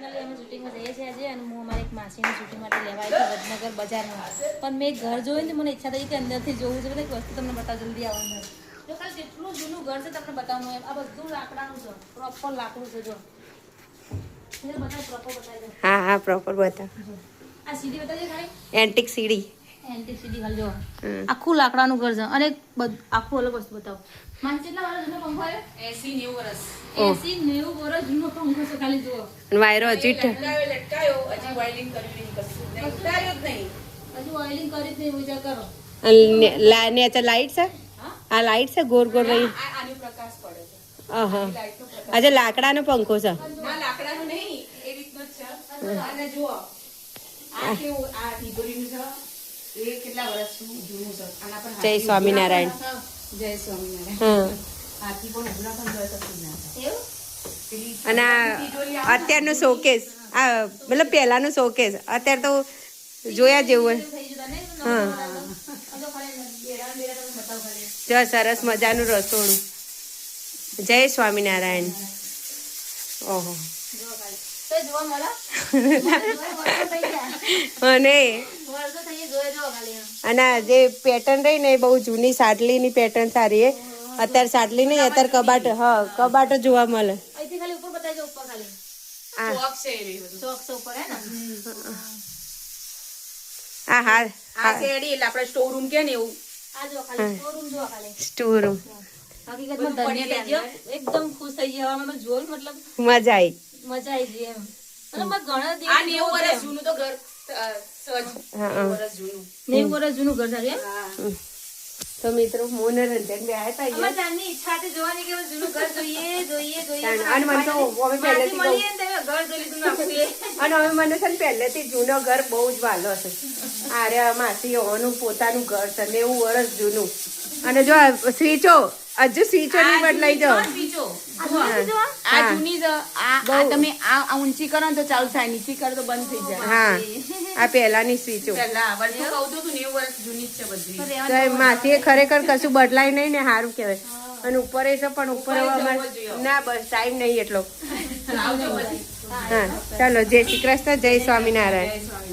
Finally અમે શૂટિંગમાં જઈએ છીએ આજે અને હું અમારી એક માસીની શૂટિંગ માટે લેવા આવી છું વડનગર બજારમાં. પણ મેં ઘર જોયું ને મને ઈચ્છા થઈ કે અંદરથી જોવું છે એટલે એક વસ્તુ તમને બતાવ જલ્દી આવવાનું. જો ખાલી જેટલું જૂનું ઘર છે તમને બતાવવાનું એમ. આ બધું લાકડાનું છે, પ્રોપર લાકડું છે. જો હા હા પ્રોપર બતા. આ સીડી બતાવજે ખાલી. એન્ટિક સીડી. એન્ટિક સીડી ખાલી જો આખું લાકડાનું ઘર છે અને આખું અલગ વસ્તુ બતાવો. માન કેટલા વર્ષ જૂનો પંખો આવ્યો? 80-90 વર્ષ. 80-90 વર્ષ જૂનો પંખો છે ખાલી જુઓ. વાયરો હજી લટકાયો હજી વાયરિંગ કર્યું નહીં કશું. ઉતાર્યો જ નહીં. હજુ વાયરિંગ કરી જ નહીં વિચાર કરો. નેચર લાઈટ છે. આ લાઈટ છે ગોળ ગોળ રહી. આનો પ્રકાશ પડે છે. હા આજે લાકડાનો પંખો છે. ના લાકડાનો નહીં એ રીતનો જ છે. અને જુઓ આ કેવું આ ટીબરીનું છે. એ કેટલા વર્ષ જૂનું છે. આના પર જય સ્વામિનારાયણ. જય સ્વામિનારાયણ. હા હાથી પણ હજુના પણ જોઈ શકતું ના. એવું? અને અત્યારનો શોકેસ આ મતલબ પહેલાનો શોકેસ અત્યારે તો જોયા જેવું હોય. હા જો સરસ મજાનું રસોડું. જય સ્વામિનારાયણ. ઓહો અને જે પેટર્ન રહી ને એ બહુ જૂની સાટલીની પેટર્ન સારી. અત્યારે સાટલી નહીં અત્યારે કબાટ. હા કબાટ જોવા મળે. હા હા આ શેડી એટલે આપણે સ્ટોર રૂમ કે ને એવું. આ જો ખાલી સ્ટોર રૂમ જો ખાલી. સ્ટોર રૂમ હકીકતમાં ધન્ય થઈ ગયો. એકદમ ખુશ થઈ ગયા. અમે જોયું મતલબ મજા આવી. મજા આવી ગઈ એમ. મતલબ ઘણા દિવસ આ 90 વર્ષ જૂનું તો ઘર સજ 90 વર્ષ જૂનું. 90 વર્ષ જૂનું ઘર છે એમ. તો મિત્રો મનોરંજન બે આયા તા. અમાર જાનની ઈચ્છા હતી જોવાની કે જૂનું ઘર જોઈએ. અને મને તો હવે પહેલેથી ઘર જોઈ લીધું નાખું. અને હવે મને છે ને પહેલેથી જૂનો ઘર બહુ જ વાલો છે. અરે માસી ઓનું પોતાનું ઘર છે 90 વર્ષ જૂનું. અને જો સ્વીચો હજુ સ્વીચો નહીં બદલાઈ જાઓ. આ જૂની છે. આ તમે આ ઊંચી કરો ને તો ચાલુ થાય, નીચી કરો તો બંધ થઈ જાય. હા આ પહેલાની સ્વીચો. માસીએ ખરેખર કશું બદલાય નહીં ને સારું કહેવાય. અને ઉપર છે પણ ઉપર ના બસ ટાઈમ નહીં એટલો. હા ચાલો જય શ્રી કૃષ્ણ. જય સ્વામિનારાયણ.